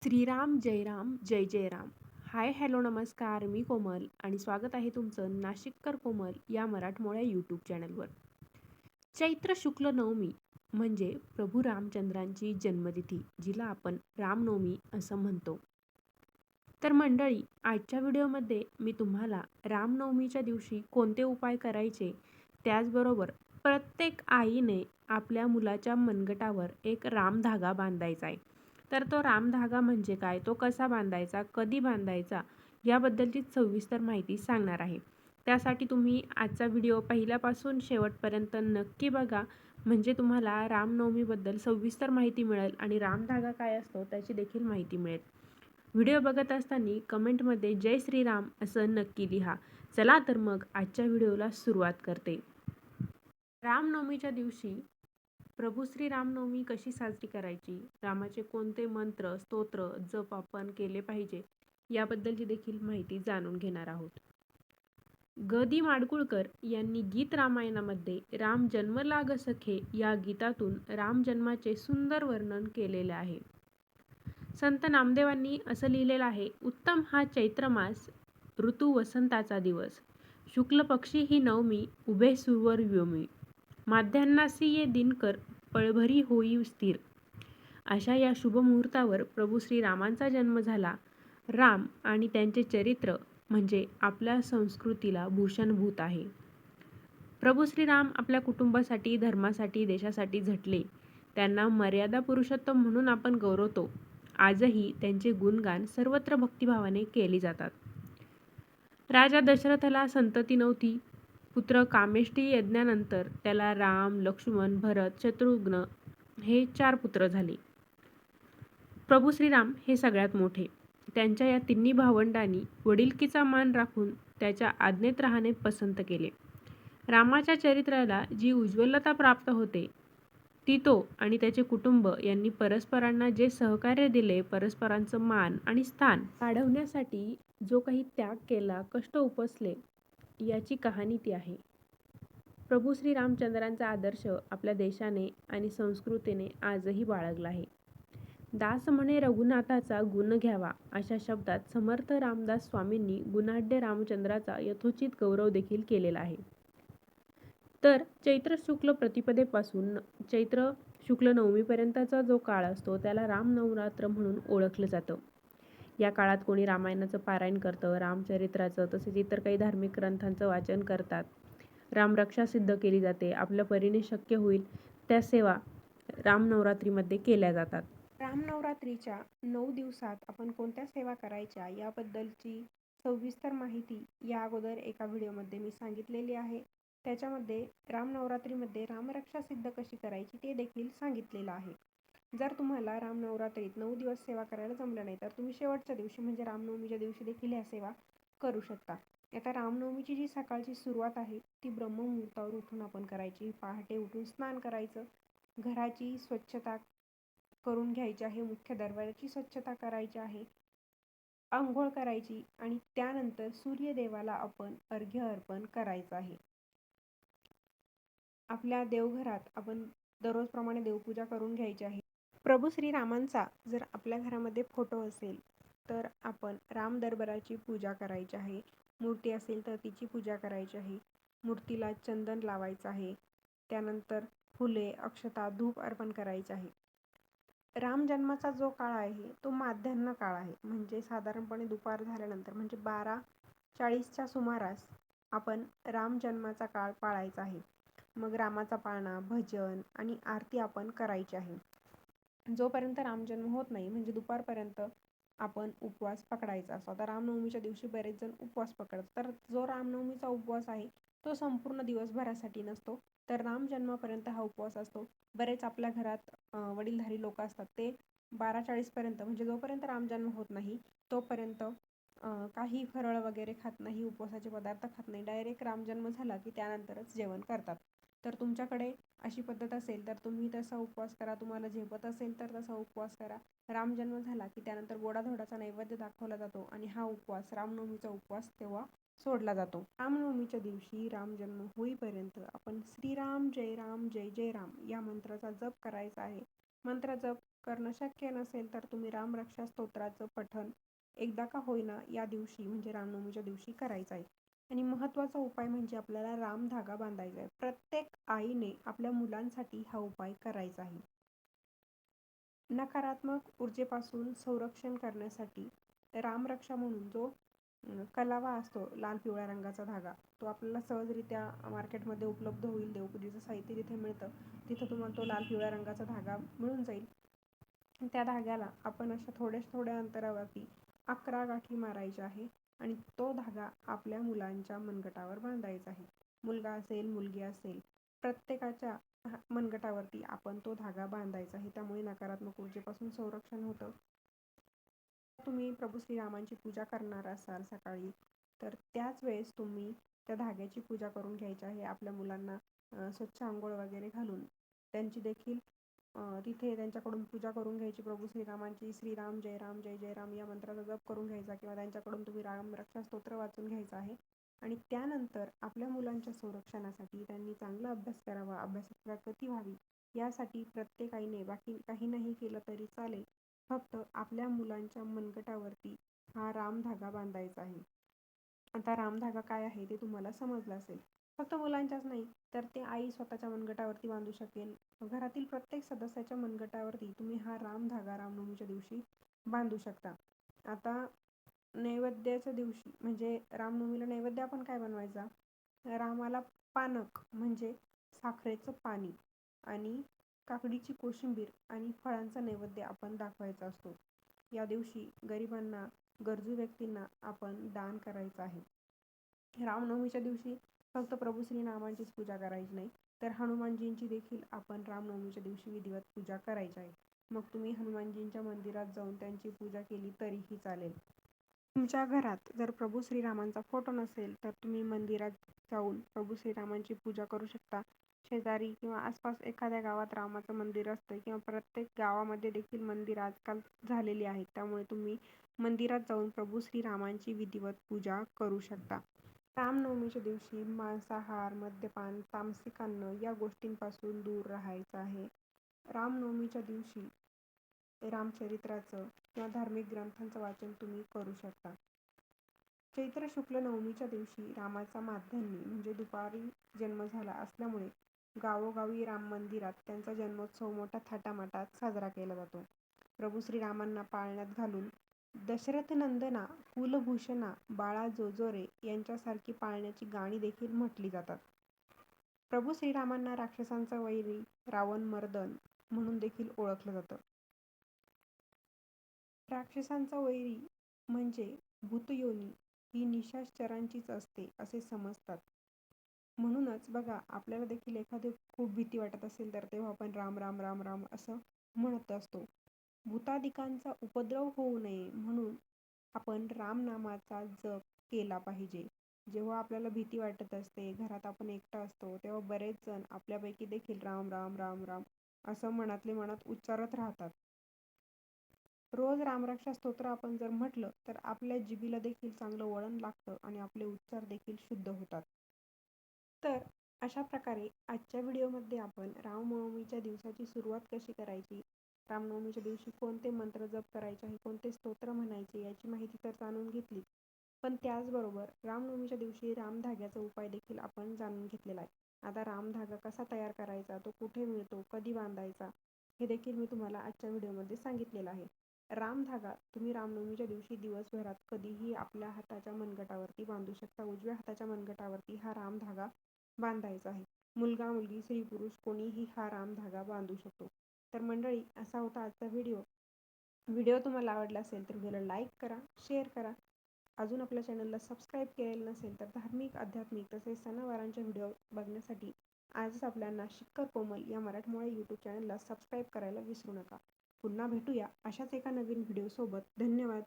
श्रीराम जय राम जय जय Ram. Hi hello नमस्कार, मी कोमल आणि स्वागत आहे तुमचं नाशिककर कोमल या मराठमोळ्या यूट्यूब चॅनलवर. चैत्र शुक्ल नवमी म्हणजे प्रभू रामचंद्रांची जन्मतिथी, जिला आपण रामनवमी असं म्हणतो. तर मंडळी, आजच्या व्हिडिओमध्ये मी तुम्हाला रामनवमीच्या दिवशी कोणते उपाय करायचे, त्याचबरोबर प्रत्येक आईने आपल्या मुलाच्या मनगटावर एक रामधागा बांधायचा आहे. तर तो रामधागा म्हणजे काय, तो कसा बांधायचा, कधी बांधायचा, याबद्दलची सविस्तर माहिती सांगणार आहे. त्यासाठी तुम्ही आजचा व्हिडिओ पहिल्यापासून शेवटपर्यंत नक्की बघा, म्हणजे तुम्हाला रामनवमीबद्दल सविस्तर माहिती मिळेल आणि रामधागा काय असतो त्याची देखील माहिती मिळेल. व्हिडिओ बघत असताना कमेंटमध्ये जय श्रीराम असं नक्की लिहा. चला तर मग आजच्या व्हिडिओला सुरुवात करते. रामनवमीच्या दिवशी प्रभू श्री रामनवमी कशी साजरी करायची, रामाचे कोणते मंत्र, स्तोत्र, जप आपण केले पाहिजे, याबद्दलची देखील माहिती जाणून घेणार आहोत. ग. दी. माडगूळकर यांनी गीत रामायणामध्ये राम जन्म लाग सखे या गीतातून रामजन्माचे सुंदर वर्णन केलेले आहे. संत नामदेवांनी असं लिहिलेलं आहे, उत्तम हा चैत्र मास, ऋतू वसंताचा दिवस, शुक्ल पक्षी ही नवमी, उभे सुरवर व्योमी, माध्यान्हासी ये दिनकर, पळभरी होई स्थिर. अशा या शुभ मुहूर्तावर प्रभू श्रीरामांचा जन्म झाला. राम आणि त्यांचे चरित्र म्हणजे आपल्या संस्कृतीला भूषणभूत आहे. प्रभू श्रीराम आपल्या कुटुंबासाठी, धर्मासाठी, देशासाठी झटले. त्यांना मर्यादा पुरुषोत्तम म्हणून आपण गौरवतो. आजही त्यांचे गुणगान सर्वत्र भक्तिभावाने केली जातात. राजा दशरथाला संतती नव्हती. पुत्र कामेष्टी यज्ञानंतर त्याला राम, लक्ष्मण, भरत, शत्रुघ्न हे 4 पुत्र झाले. प्रभू श्रीराम हे सगळ्यात मोठे. त्यांच्या या तिन्ही भावंडांनी वडिलकीचा मान राखून त्याच्या आज्ञेत राहणे पसंत केले. रामाच्या चरित्राला जी उज्ज्वलता प्राप्त होते, ती तो आणि त्याचे कुटुंब यांनी परस्परांना जे सहकार्य दिले, परस्परांचं मान आणि स्थान वाढवण्यासाठी जो काही त्याग केला, कष्ट उपसले, याची कहाणी ती आहे. प्रभू श्री रामचंद्रांचा आदर्श आपल्या देशाने आणि संस्कृतीने आजही बाळगला आहे. दास म्हणे रघुनाथाचा गुण घ्यावा, अशा शब्दात समर्थ रामदास स्वामींनी गुणाढ्य रामचंद्राचा यथोचित गौरव देखील केलेला आहे. तर चैत्र शुक्ल प्रतिपदेपासून चैत्र शुक्ल नवमीपर्यंतचा जो काळ असतो त्याला रामनवरात्र म्हणून ओळखलं जातं. या काळात कोणी रामायणाचं पारायण करतं, रामचरित्राचं, तसेच इतर काही धार्मिक ग्रंथांचं वाचन करतात. रामरक्षा सिद्ध केली जाते. आपल्या परीने शक्य होईल त्या सेवा रामनवरात्रीमध्ये केल्या जातात. रामनवरात्रीच्या 9 दिवसात आपण कोणत्या सेवा करायच्या याबद्दलची सविस्तर माहिती या अगोदर एका व्हिडिओमध्ये मी सांगितलेली आहे. त्याच्यामध्ये रामनवरात्रीमध्ये रामरक्षा सिद्ध कशी करायची ते देखील सांगितलेलं आहे. जर तुम्हाला रामनवरात्रीत 9 दिवस सेवा करायला जमलं नाही तर तुम्ही शेवटच्या दिवशी म्हणजे रामनवमीच्या दिवशी देखील ह्या सेवा करू शकता. आता रामनवमीची जी सकाळची सुरुवात आहे ती ब्रह्ममुहूर्तावर उठून आपण करायची. पहाटे उठून स्नान करायचं, घराची स्वच्छता करून घ्यायची आहे, मुख्य दरवाजाची स्वच्छता करायची आहे, अंघोळ करायची आणि त्यानंतर सूर्यदेवाला आपण अर्घ्य अर्पण करायचं आहे. आपल्या देवघरात आपण दररोजप्रमाणे देवपूजा करून घ्यायची आहे. प्रभू श्रीरामांचा जर आपल्या घरामध्ये फोटो असेल तर आपण राम दरबाराची पूजा करायची आहे. मूर्ती असेल तर तिची पूजा करायची आहे. मूर्तीला चंदन लावायचं आहे. त्यानंतर फुले, अक्षता, धूप अर्पण करायचे आहे. राम जन्माचा जो काळ आहे तो माध्यान्ह काळ आहे, म्हणजे साधारणपणे दुपार झाल्यानंतर म्हणजे 12:40च्या सुमारास आपण राम जन्माचा काळ पाळायचा आहे. मग रामाचा पाळणा, भजन आणि आरती आपण करायची आहे. जोपर्यंत रामजन्म होत नाही म्हणजे दुपारपर्यंत आपण उपवास पकडायचा असतो. आता रामनवमीच्या दिवशी बरेच जण उपवास पकडतात, तर जो रामनवमीचा उपवास आहे तो संपूर्ण दिवसभरासाठी नसतो, तर राम जन्मापर्यंत हा उपवास असतो. बरेच आपल्या घरात वडीलधारी लोक असतात, ते 12:40पर्यंत म्हणजे जोपर्यंत रामजन्म होत नाही तोपर्यंत काही फरळ वगैरे खात नाही, उपवासाचे पदार्थ खात नाही. डायरेक्ट रामजन्म झाला की त्यानंतरच जेवण करतात. तर तुमच्याकडे अशी पद्धत असेल तर तुम्ही तसा उपवास करा. तुम्हाला झेपत असेल तर तसा उपवास करा. रामजन्म झाला की त्यानंतर गोडाधोडाचा नैवेद्य दाखवला जातो आणि हा उपवास, रामनवमीचा उपवास, तेव्हा सोडला जातो. रामनवमीच्या दिवशी रामजन्म होईपर्यंत आपण श्रीराम जय राम जय जय राम या मंत्राचा जप करायचा आहे. मंत्र जप करणं शक्य नसेल तर तुम्ही रामरक्षा स्तोत्राचं पठण एकदा का होईना या दिवशी म्हणजे रामनवमीच्या दिवशी करायचं आहे. आणि महत्त्वाचा उपाय म्हणजे आपल्याला रामधागा बांधायचा आहे. प्रत्येक आईने आपल्या मुलांसाठी हा उपाय करायचा आहे. नकारात्मक ऊर्जेपासून संरक्षण करण्यासाठी रामरक्षा म्हणून जो कलावा असतो लाल पिवळ्या रंगाचा धागा, तो आपल्याला सहजरित्या मार्केटमध्ये उपलब्ध होईल. देवपूजेचं साहित्य जिथे मिळतं तिथं तुम्हाला तो लाल पिवळ्या रंगाचा धागा मिळून जाईल. त्या धाग्याला आपण अशा थोड्या अंतरावरती 11 गाठी मारायच्या आहे आणि तो धागा आपल्या मुलांच्या मनगटावर बांधायचा आहे. मुलगा असेल, मुलगी असेल, प्रत्येकाच्या मनगटावरती आपण तो धागा बांधायचा आहे. त्यामुळे नकारात्मक ऊर्जेपासून संरक्षण होतं. तुम्ही प्रभू श्रीरामांची पूजा करणार असाल सकाळी, तर त्याच वेळेस तुम्ही त्या धाग्याची पूजा करून घ्यायची आहे. आपल्या मुलांना स्वच्छ अंघोळ वगैरे घालून त्यांची देखील तिथे त्यांच्याकडून पूजा करून घ्यायची. प्रभू श्रीरामांची श्रीराम जय राम जय जय राम या मंत्राचा जप करून घ्यायचा किंवा त्यांच्याकडून तुम्ही रामरक्षा स्तोत्र वाचून घ्यायचं आहे. आणि त्यानंतर आपल्या मुलांच्या संरक्षणासाठी त्यांनी चांगला अभ्यास करावा, अभ्यासात प्रगती व्हावी यासाठी प्रत्येक आईने बाकी काही नाही केलं तरी चालेल, फक्त आपल्या मुलांच्या मनगटावरती हा रामधागा बांधायचा आहे. आता रामधागा काय आहे ते तुम्हाला समजलं असेल. फक्त मुलांच्याच नाही तर ते आई स्वतःच्या मनगटावरती बांधू शकेल. घरातील प्रत्येक सदस्याच्या मनगटावरती तुम्ही हा रामधागा रामनवमीच्या दिवशी बांधू शकता. आता नैवेद्याच्या दिवशी म्हणजे रामनवमीला नैवेद्य आपण काय बनवायचा? रामाला पानक म्हणजे साखरेचं पाणी आणि काकडीची कोशिंबीर आणि फळांचा नैवेद्य आपण दाखवायचा असतो. या दिवशी गरिबांना, गरजू व्यक्तींना आपण दान करायचं आहे. रामनवमीच्या दिवशी फक्त प्रभू श्रीरामांचीच पूजा करायची नाही, तर हनुमानजींची देखील आपण रामनवमीच्या दिवशी विधिवत पूजा करायची आहे. मग तुम्ही हनुमानजींच्या मंदिरात जाऊन त्यांची पूजा केली तरीही चालेल. तुमच्या घरात जर प्रभू श्रीरामांचा फोटो नसेल तर तुम्ही मंदिरात जाऊन प्रभू श्रीरामांची पूजा करू शकता. शेजारी किंवा आसपास एखाद्या गावात रामाचं मंदिर असतं किंवा प्रत्येक गावामध्ये देखील मंदिर आजकाल झालेली आहेत. त्यामुळे तुम्ही मंदिरात जाऊन प्रभू श्रीरामांची विधिवत पूजा करू शकता. रामनवमीच्या दिवशी मांसाहार, मद्यपान, तामसिक अन्न या गोष्टींपासून दूर राहायचं आहे. रामनवमीच्या दिवशी रामचरित्राचं किंवा धार्मिक ग्रंथांचं वाचन तुम्ही करू शकता. चैत्र शुक्ल नवमीच्या दिवशी रामाचा माध्यान्ही म्हणजे दुपारी जन्म झाला असल्यामुळे गावोगावी राम मंदिरात त्यांचा जन्मोत्सव मोठ्या थाटामाटात साजरा केला जातो. प्रभू श्रीरामांना पाळण्यात घालून दशरथनंदना, कुलभूषणा, बाळा जोजोरे यांच्यासारखी पाळण्याची गाणी देखील म्हटली जातात. प्रभू श्रीरामांना राक्षसांचा वैरी, रावण मर्दन म्हणून देखील ओळखलं जातं. राक्षसांचा वैरी म्हणजे भूतयोनी ही निशाचरांचीच असते असे समजतात. म्हणूनच बघा, आपल्याला देखील एखादी खूप भीती वाटत असेल तर तेव्हा आपण राम राम राम राम असं म्हणत असतो. भूतादिकांचा उपद्रव होऊ नये म्हणून आपण रामनामाचा जप केला पाहिजे. जेव्हा आपल्याला भीती वाटत असते, घरात आपण एकटा असतो, तेव्हा बरेच जण आपल्यापैकी देखील राम राम राम राम असं मनातले मनात उच्चारत राहतात. रोज रामरक्षा स्तोत्र आपण जर म्हटलं तर आपल्या जिभेला देखील चांगलं वळण लागतं आणि आपले उच्चार देखील शुद्ध होतात. तर अशा प्रकारे आजच्या व्हिडिओमध्ये आपण रामनवमीच्या दिवसाची सुरुवात कशी करायची, रामनवमीच्या दिवशी कोणते मंत्र जप करायचे आहे, कोणते स्तोत्र म्हणायचे याची माहिती तर जाणून घेतली. पण त्याचबरोबर रामनवमीच्या दिवशी रामधाग्याचा उपाय देखील आपण जाणून घेतलेला आहे. आता रामधागा कसा तयार करायचा, तो कुठे मिळतो, कधी बांधायचा हे देखील मी तुम्हाला आजच्या व्हिडिओमध्ये सांगितलेलं आहे. रामधागा तुम्ही रामनवमीच्या दिवशी दिवसभरात कधीही आपल्या हाताच्या मनगटावरती बांधू शकता. उजव्या हाताच्या मनगटावरती हा रामधागा बांधायचा आहे. मुलगा, मुलगी, स्त्री, पुरुष कोणीही हा रामधागा बांधू शकतो. तर मंडळी, असा होता आजचा व्हिडिओ. व्हिडिओ तुम्हाला आवडला असेल तर व्हिडिओला लाईक करा, शेअर करा. अजून आपल्या चॅनलला सबस्क्राईब केलेलं नसेल तर धार्मिक, आध्यात्मिक तसेच सणावारांचे व्हिडिओ बघण्यासाठी आजच आपल्या नाशिककर कोमल या मराठमोळ्या यूट्यूब चॅनलला सबस्क्राईब करायला विसरू नका. पुन्हा भेटूया अशाच एका नवीन व्हिडिओसोबत. धन्यवाद.